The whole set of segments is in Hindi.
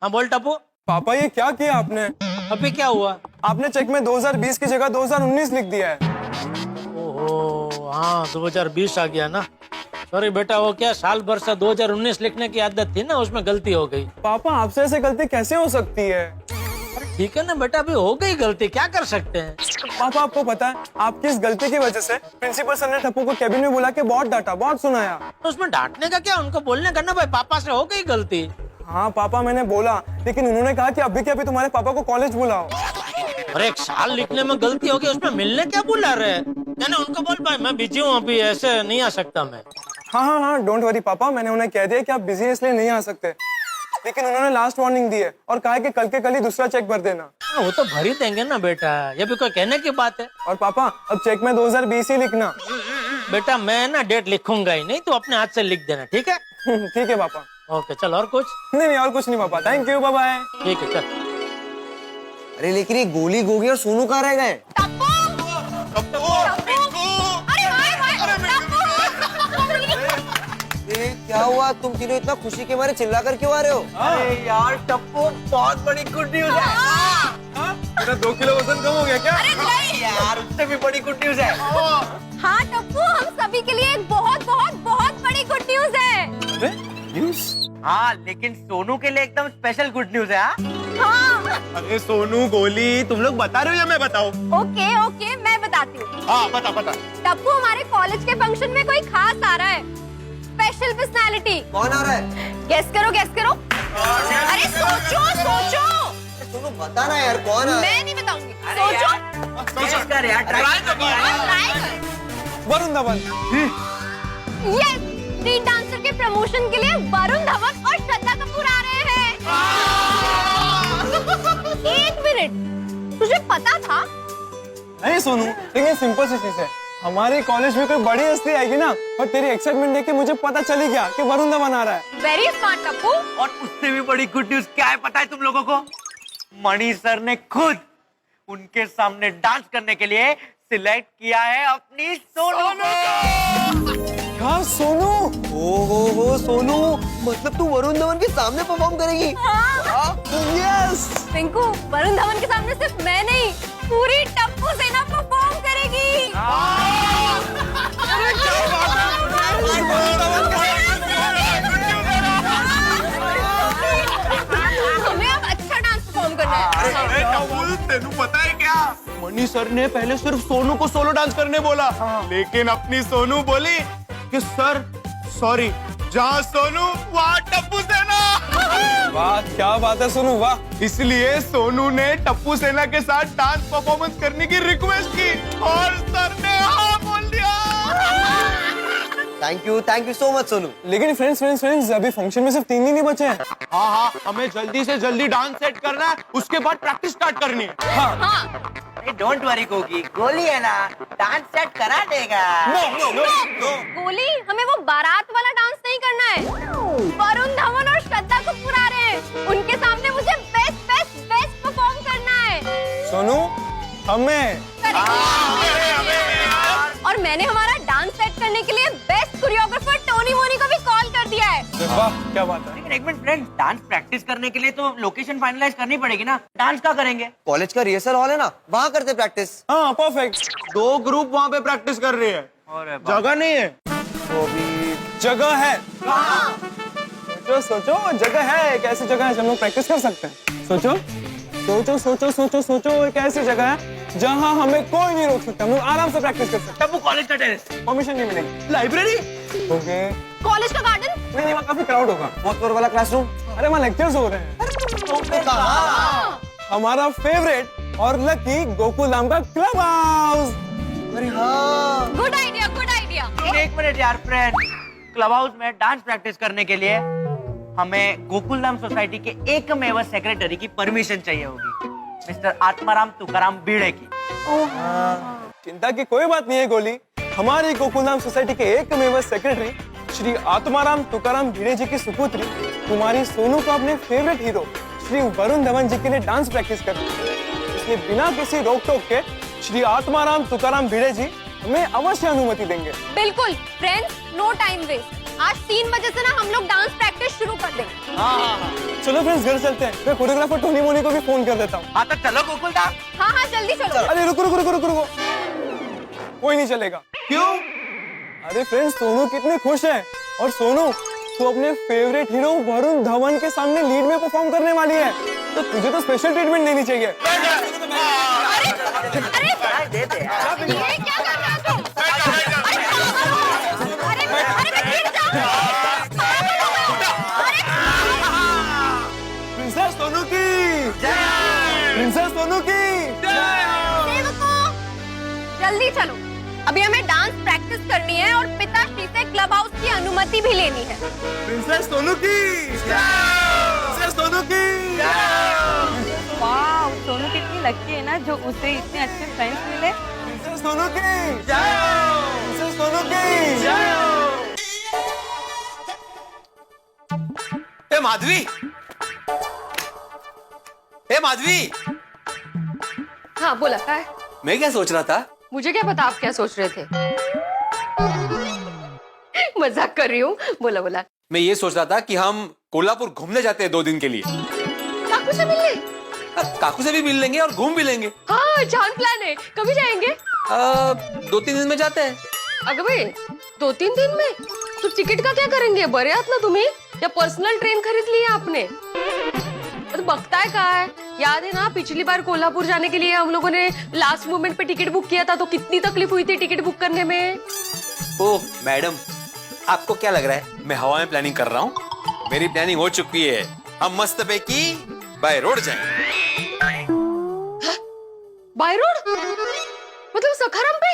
हाँ बोल टप्पू। पापा ये क्या किया आपने? अभी क्या हुआ? आपने चेक में 2020 की जगह 2019 लिख दिया है। ओहो हाँ 2020 आ गया ना। सॉरी बेटा, वो क्या साल भर से 2019 लिखने की आदत थी ना, उसमें गलती हो गई। पापा आपसे ऐसे गलती कैसे हो सकती है? ठीक है ना बेटा, अभी हो गई गलती, क्या कर सकते हैं। पापा आपको पता है आपकी इस गलती की वजह से प्रिंसिपल सर ने टप्पू को केबिन में बुला के बहुत डांटा, बहुत सुनाया। तो उसमें डांटने का क्या, उनको बोलने का ना भाई पापा से हो गई गलती। हाँ पापा मैंने बोला, लेकिन उन्होंने कहा कि अभी के अभी तुम्हारे पापा को कॉलेज बुलाओ। और एक साल लिखने में गलती हो गई, उसमें मिलने क्या बुला रहे? ना उनको बोल भाई मैं बिजी हूँ, अभी ऐसे नहीं आ सकता मैं। हाँ डोंट वरी पापा, मैंने उन्हें कह दिया कि आप बिजी हैं इसलिए नहीं आ सकते, लेकिन उन्होंने लास्ट वार्निंग दी है और कहा कि कल के कल ही दूसरा चेक भर देना। वो तो भर ही देंगे ना बेटा, ये भी कोई कहने की बात है। और पापा अब चेक में 2020 ही लिखना। बेटा मैं ना डेट लिखूंगा ही नहीं, तो अपने हाथ से लिख देना, ठीक है? ठीक है पापा। ओके चल, और कुछ? नहीं और कुछ नहीं पापा, थैंक यू, बाय बाय। ठीक है चल। अरे लेकिन ये गोली, गोगी और सोनू कहाँ रह गए? क्या हुआ, तुम तीनों इतना खुशी के मारे चिल्ला कर क्यों आ रहे हो? अरे यार टप्पू, बहुत बड़ी गुड न्यूज है। तेरा 2 किलो वजन कम हो गया क्या? अरे नहीं यार, उससे भी बड़ी गुड न्यूज है। हाँ टप्पू, हम सभी के लिए एक बहुत बहुत बहुत बड़ी गुड न्यूज है। न्यूज़? हाँ लेकिन सोनू के लिए एकदम स्पेशल गुड न्यूज है। हाँ अरे सोनू गोली तुम लोग बता रहे हो या मैं बताऊं? ओके मैं बताती हूँ। हाँ बता। टप्पू, हमारे कॉलेज के फंक्शन में कोई खास आ रहा है, स्पेशल पर्सनालिटी। कौन आ रहा है? गेस करो। अरे सोचो। सोनू बता ना यार, कौन आ रहा है? मैं नहीं बताऊंगी, सोचो। कर यार, ट्राई तो कर। Varun Dhawan. Yes, street dancer के प्रमोशन के लिए वरुण धवन और श्रद्धा कपूर आ रहे हैं। एक मिनट, तुझे पता था? नहीं सोनू, लेकिन सिंपल सी चीज है, हमारे कॉलेज में कोई बड़ी हस्ती आएगी ना, और तेरी एक्साइटमेंट देख के मुझे पता चली गया कि वरुण धवन आ रहा है। Very smart Tappu. और उससे भी बड़ी गुड न्यूज क्या है पता है तुम लोगों को? मणि सर ने खुद उनके सामने डांस करने के लिए सिलेक्ट किया है अपनी सोनू को। क्या सोनू? ओ सोनू, मतलब तू वरुण धवन के सामने परफॉर्म करेगी? यस। पिंकू, वरुण धवन के सामने सिर्फ मैं नहीं, पूरी टप्पू सेना परफॉर्म करेगी। हमें अब अच्छा डांस परफॉर्म करना है। तेनू पता है क्या, मनी सर ने पहले सिर्फ सोनू को सोलो डांस करने बोला, लेकिन अपनी सोनू बोली कि सर सॉरी, जहाँ सोनू वहाँ टप्पू सेना। वाह क्या बात है सोनू, वाह। इसलिए सोनू ने टप्पू सेना के साथ डांस परफॉर्मेंस करने की रिक्वेस्ट की और सर ने हाँ बोल दिया। Thank you so much Sonu. लेकिन फ्रेंड्स अभी फंक्शन में सिर्फ 3 दिन ही बचे हैं। हाँ हमें जल्दी से जल्दी डांस सेट करना है, उसके बाद प्रैक्टिस स्टार्ट करनी है। अरे डोंट वरी गोगी, गोली है ना, डांस सेट करा देगा। गोली, हमें वो बारात वाला डांस नहीं करना है। वरुण धवन और श्रद्धा कपूर आ रहे हैं, उनके सामने मुझे बेस्ट परफॉर्म करना है। सोनू हमें और मैंने हमारा डांस सेट करने के लिए बेस्ट कोरियोग्राफर टोनी मोनी को भी कॉल कर दिया है। वाह क्या बात है। लेकिन एक मिनट फ्रेंड, डांस प्रैक्टिस करने के लिए तो लोकेशन फाइनलाइज करनी पड़ेगी ना, डांस का करेंगे? कॉलेज का रिहर्सल हॉल है ना, वहाँ करते प्रैक्टिस। हाँ परफेक्ट। 2 ग्रुप वहाँ पे प्रैक्टिस कर रहे हैं, जगह नहीं है। तो अभी जगह है। सोचो जगह है, एक ऐसी जगह है जहाँ हम लोग प्रैक्टिस कर सकते हैं। सोचो एक ऐसी जगह है जहाँ हमें कोई नहीं रोक सकता, हम लोग आराम से प्रैक्टिस कर सकते टप्पू, कॉलेज का टेरेस, हैं, परमिशन नहीं मिलेगी। Library, okay. कॉलेज का गार्डन, नहीं वहाँ काफी क्राउड होगा। फोर्थ फ्लोर वाला क्लासरूम। अरे वहाँ लेक्चर्स हो रहे हैं। हमारा फेवरेट और लकी गोकुल धाम का क्लब हाउस। अरे हाँ, गुड आइडिया। एक मिनट यार फ्रेंड, क्लब हाउस में डांस प्रैक्टिस करने के लिए हमें गोकुलधाम सोसाइटी के एकमेव सेक्रेटरी की परमिशन चाहिए होगी, मिस्टर आत्माराम तुकाराम भिड़े की। चिंता की कोई बात नहीं है गोली, हमारी गोकुलधाम सोसाइटी के एकमेव सेक्रेटरी श्री आत्माराम तुकाराम भिड़े जी की सुपुत्री कुमारी सोनू को अपने फेवरेट हीरो श्री वरुण धवन जी के लिए डांस प्रैक्टिस करनी है, इसलिए बिना किसी रोक टोक के श्री आत्माराम तुकाराम भिड़े जी हमें अवश्य अनुमति देंगे। बिल्कुल फ्रेंड्स, नो टाइम वेस्ट, आज 3 बजे से ना हम लोग डांस प्रैक्टिस शुरू कर देंगे। चलो फ्रेंड्स घर चलते हैं। मैं कोरियोग्राफर टोनी मोनी को भी फोन कर देता हूँ। हाँ तो चलो गोकुल दा। हाँ हाँ जल्दी चलो। अरे रुको रुको रुको रुको रुको, कोई नहीं चलेगा। क्यों? अरे फ्रेंड्स सोनू कितनी खुश है, और सोनू तू अपने फेवरेट हीरो वरुण धवन के सामने लीड में परफॉर्म करने वाली है, तो तुझे तो स्पेशल ट्रीटमेंट देनी चाहिए। अरे दे दे यार। ये क्या कर रहा है तुम? अरे मैं गिर जाऊंगा। प्रिंसेस सोनू की प्रिंसेस सोनू की सेवकों, जल्दी चलो, अभी हमें डांस प्रैक्टिस करनी है और पिताश्री से क्लब हाउस की अनुमति भी लेनी है। प्रिंसेस सोनू की प्रिंसेस सोनू की वाह, सोनू कितनी लकी है ना जो उसे इतने अच्छे फ्रेंड्स मिले। प्रिंसेस सोनू की प्रिंसेस सोनू की। ए माधवी, ए माधवी, हाँ बोला क्या है? मैं क्या सोच रहा था, मुझे क्या पता आप क्या सोच रहे थे। मजाक कर रही हूँ, बोला बोला। मैं ये सोच रहा था कि हम कोल्हापुर घूमने जाते हैं 2 दिन के लिए। काकू से मिलने? काकू से भी मिल लेंगे और घूम भी लेंगे। हाँ जान प्लान है, कभी जाएंगे? 2-3 दिन में जाते हैं। अगर भाई 2-3 दिन में तो टिकट का क्या करेंगे? बड़े हाथ ना तुम्हें, या पर्सनल ट्रेन खरीद ली है आपने? तो बकता है कहाँ है? याद है ना पिछली बार कोल्हापुर जाने के लिए हम लोगों ने लास्ट मोमेंट पे टिकट बुक किया था, तो कितनी तकलीफ हुई थी टिकट बुक करने में। ओह मैडम, आपको क्या लग रहा है मैं हवा में प्लानिंग कर रहा हूँ? मेरी प्लानिंग हो चुकी है, हम मस्त पैकी बाय रोड जाएंगे। बाय रोड मतलब सखारम पे?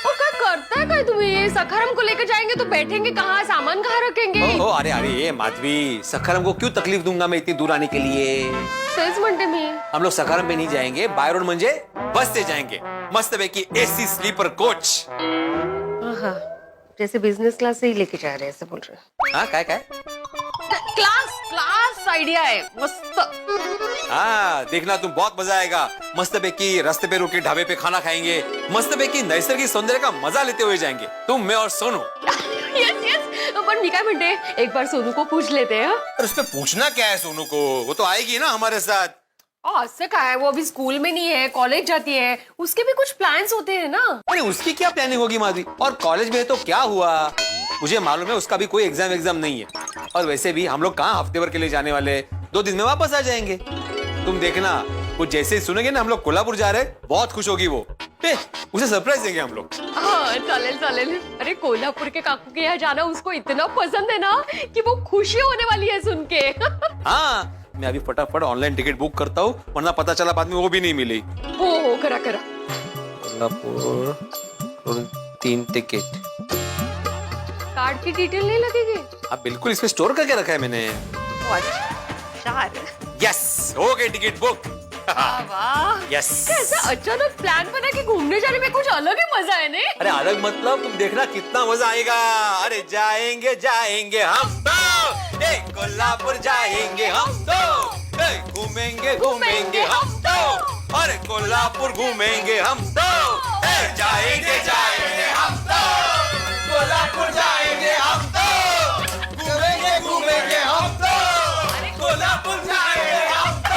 और क्या करता है क्या तुम्हें? ये सखारम को लेकर जाएंगे तो बैठेंगे कहाँ, सामान कहाँ रखेंगे? ओह अरे अरे माधवी, सखारम को क्यों तकलीफ दूंगा मैं इतनी दूर आने के लिए? तेज म्हणते मी। हम लोग सखारम पे नहीं जाएंगे, बाय रोड म्हणजे बस से जाएंगे, मस्त पैकी एसी स्लीपर कोच। हाँ, जैसे बिजनेस क्लास से ही लेके जा रहे हैं, ऐसे बोल रहे हैं। हाँ काय क्लास आइडिया है मस्त। हाँ देखना तुम, बहुत मजा आएगा। मस्त पैकी रास्ते पे रुके ढाबे पे खाना खाएंगे, मस्त पैकी नैसर्गिक सौंदर्य का मजा लेते हुए जाएंगे, तुम मैं और सोनू। यस यस, पण मी काय म्हणते, एक बार सोनू को पूछ लेते हैं। और उसमें पूछना क्या है सोनू को, वो तो आएगी ना हमारे साथ। उससे क्या है, वो अभी स्कूल में नहीं है, कॉलेज जाती है, उसके भी कुछ प्लान्स होते हैं ना। अरे उसकी क्या प्लानिंग होगी माधवी, और कॉलेज में तो क्या हुआ, मुझे मालूम है उसका भी कोई एग्जाम नहीं है, और वैसे भी हम लोग कहाँ हफ्ते भर के लिए जाने वाले, 2 दिन में वापस आ जाएंगे। तुम देखना, वो जैसे ही सुनेंगे ना हम लोग कोल्हापुर जा रहे, बहुत खुश होगी वो। उसे सरप्राइज देंगे हम लोग। हाँ चालेल चालेल। अरे कोल्हापुर के काकू के यहाँ जाना उसको इतना पसंद है ना कि वो खुशी होने वाली है सुन के। हाँ मैं अभी फटाफट ऑनलाइन टिकट बुक करता हूँ, वरना पता चला बाद में वो भी नहीं मिली। हो करा करा। कोल्हापुर 3 टिकट। कार्ड की डिटेल नहीं लगेगी? अब बिल्कुल इसमें स्टोर करके रखा है मैंने। अच्छा 4। यस हो गई टिकट बुक। वाह यस। कैसा अचानक प्लान बना कि घूमने जाने में कुछ अलग ही मजा है ने? अरे अलग मतलब तुम देखना कितना मजा आएगा। अरे जाएंगे जाएंगे हम तो, कोल्हापुर जाएंगे हम तो, घूमेंगे घूमेंगे हम तो, अरे कोल्हापुर घूमेंगे हम तो, जाएंगे जाएंगे हम तो, कोल्हापुर जाएंगे हम तो, घूमेंगे घूमेंगे हम तो, कोल्हापुर जाएंगे हम तो।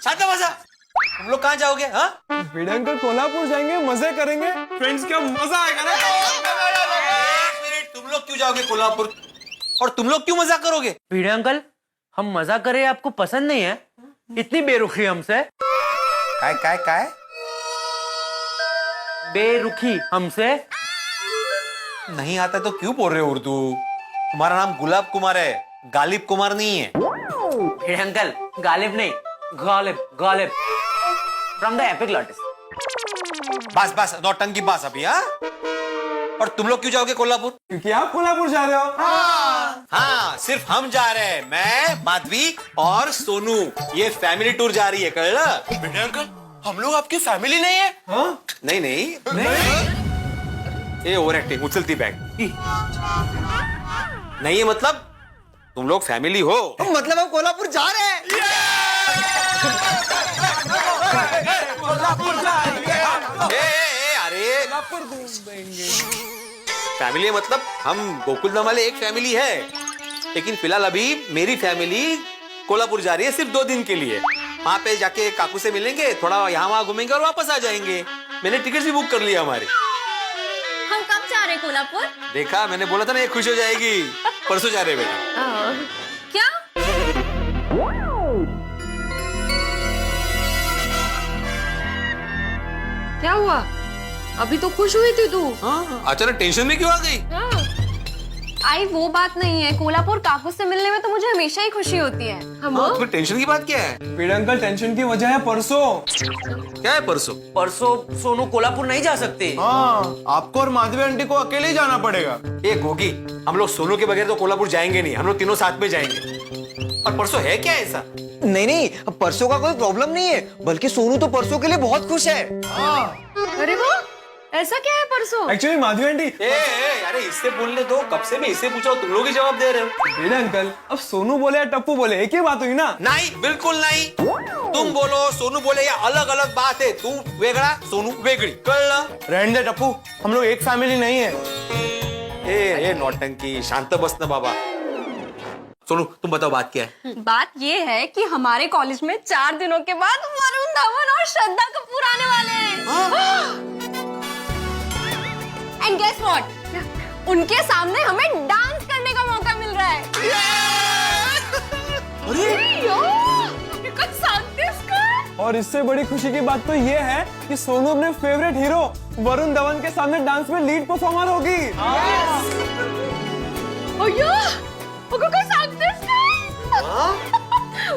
शांता मजा, तुम लोग कहाँ जाओगे? हाँ अंकल कोल्हापुर जाएंगे, मजे करेंगे फ्रेंड्स, क्या मजा आएगा ना। एक मिनट, तुम लोग क्यों जाओगे कोल्हापुर और तुम लोग क्यों मजा करोगे? भिड़े अंकल, हम मजा करें आपको पसंद नहीं है? इतनी बेरुखी हमसे? काय बेरुखी हमसे? नहीं आता तो क्यों बोल रहे हो उर्दू? तुम्हारा नाम गुलाब कुमार है, गालिब कुमार नहीं है। भिड़े अंकल, गालिब नहीं, Ghalib Ghalib from the epiglottis. बस बस नौटंकी बस अभी। हाँ और तुम लोग क्यों जाओगे कोल्हापुर? क्योंकि आप कोल्हापुर जा रहे हो। हाँ सिर्फ हम जा रहे हैं, मैं, माधवी और सोनू। ये फैमिली टूर जा रही है, कल। बेटे अंकल, हम लोग आपकी फैमिली नहीं है? हाँ? नहीं ये ओवर एक्टिंग, उछलती बैग नहीं है, मतलब तुम लोग फैमिली हो। मतलब हम कोल्हापुर जा रहे हैं। कोल्हापुर जाएंगे हम। अरे फैमिली मतलब हम गोकुलधाम वाले एक फैमिली है, लेकिन फिलहाल अभी मेरी फैमिली कोल्हापुर जा रही है सिर्फ 2 दिन के लिए। वहां पे जाके काकू से मिलेंगे, थोड़ा यहाँ वहां घूमेंगे और वापस आ जाएंगे। मैंने टिकट भी बुक कर लिया हमारी। हम कब जा रहे हैं कोल्हापुर? देखा, मैंने बोला था ना ये खुश हो जाएगी। परसों जा रहे हैं बेटा। क्या? क्या हुआ? अभी तो खुश हुई थी तू। हाँ, अचानक टेंशन में क्यों आ गई? आई वो बात नहीं है, कोल्हापुर काकू से मिलने में तो मुझे हमेशा ही खुशी होती है। तुम्हें टेंशन की बात क्या है? बड़े अंकल, टेंशन की वजह है परसों। क्या है परसों? परसों सोनू कोल्हापुर नहीं जा सकती। हाँ, आपको और माधवी आंटी को अकेले ही जाना पड़ेगा। ये गोगी, हम लोग सोनू के बगैर तो कोल्हापुर जाएंगे नहीं। हम लोग तीनों साथ में जाएंगे। और परसों है क्या ऐसा? नहीं नहीं, परसों का कोई प्रॉब्लम नहीं है, बल्कि सोनू तो परसों के लिए बहुत खुश है। अरे वाह, ऐसा क्या है परसों? एक्चुअली माधवी आंटी, अरे इससे बोलने दो, कब से मैं इससे पूछा, तुम लोग ही जवाब दे रहे हो। बड़े अंकल, अब सोनू बोले या टप्पू बोले एक ही बात हुई ना। नहीं, बिल्कुल नहीं। तुम बोलो, सोनू बोले, या अलग अलग बात है। तू वेगड़ा, सोनू वेगड़ी, कळलं? रहने दे टप्पू, हम लोग एक फैमिली नहीं है। ए नौटंकी, शांत बस ना बाबा। सोनू, तुम बताओ बात क्या है? बात ये है कि हमारे कॉलेज में 4 दिनों के बाद वरुण धवन और श्रद्धा कपूर आने वाले हैं। And guess what? उनके सामने हमें डांस करने का मौका मिल रहा है। कुछ सांगतेस का? और इससे बड़ी खुशी की बात तो ये है कि सोनू अपने फेवरेट हीरो वरुण धवन के सामने डांस में लीड परफॉर्मर होगी।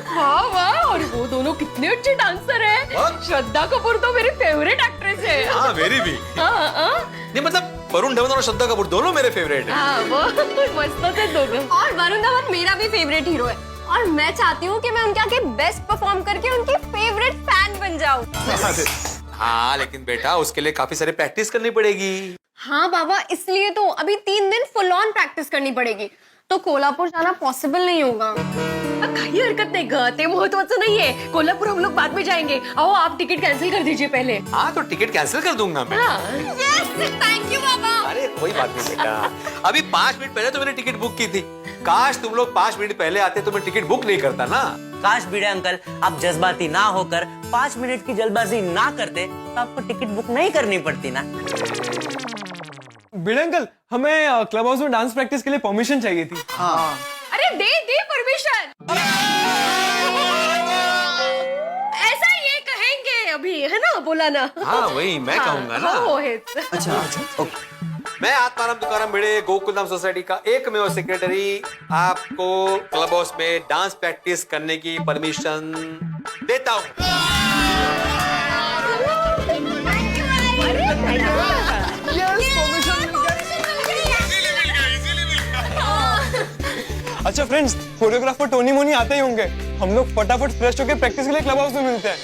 वाह वाह, और वो दोनों कितने अच्छे डांसर हैं। श्रद्धा कपूर तो मेरी फेवरेट एक्ट्रेस है। हाँ, मेरी भी। नहीं मतलब वरुण धवन और श्रद्धा कपूर दोनों मेरे फेवरेट हैं। हाँ, वो मस्त थे दोनों। और वरुण धवन मेरा भी फेवरेट हीरो है, और मैं चाहती हूँ कि मैं उनके आगे बेस्ट परफॉर्म करके उनकी फेवरेट फैन बन जाऊँ। हाँ, लेकिन बेटा उसके लिए काफी सारी प्रैक्टिस करनी पड़ेगी। हाँ बाबा, इसलिए तो अभी 3 दिन फुल ऑन प्रैक्टिस करनी पड़ेगी, तो कोल्हापुर जाना पॉसिबल नहीं होगा। काही हरकत नाही ग, ते महत्वाचं नाहीये। कोल्हापुर हम लोग बाद में जाएंगे। आओ, आप टिकट कैंसिल कर दीजिए पहले। हाँ, तो टिकट कैंसिल कर दूंगा मैं। यस, थैंक यू बाबा। अरे कोई बात नहीं बेटा, अभी 5 मिनट पहले तो मैंने टिकट बुक की थी। काश तुम लोग 5 मिनट पहले आते तो मैं टिकट बुक नहीं करता ना। काश भिड़े अंकल आप जज्बाती ना होकर 5 मिनट की जल्दबाजी ना करते तो आपको टिकट बुक नहीं करनी पड़ती ना। बड़े अंकल, हमें क्लब हाउस में डांस प्रैक्टिस के लिए परमिशन चाहिए थी। अरे दे परमिशन। ऐसा ये कहेंगे अभी, है ना? बोला ना। हाँ, वही मैं कहूंगा ना। हो है। अच्छा ओके। मैं आत्माराम तुकाराम भिड़े, गोकुलधाम सोसाइटी का एकमेव सेक्रेटरी, आपको क्लब हाउस में डांस प्रैक्टिस करने की परमिशन देता हूँ। अच्छा फ्रेंड्स, कोरियोग्राफर टोनी मोनी आते ही होंगे। हम लोग फटाफट फ्रेश होकर प्रैक्टिस के लिए क्लब हाउस में मिलते हैं।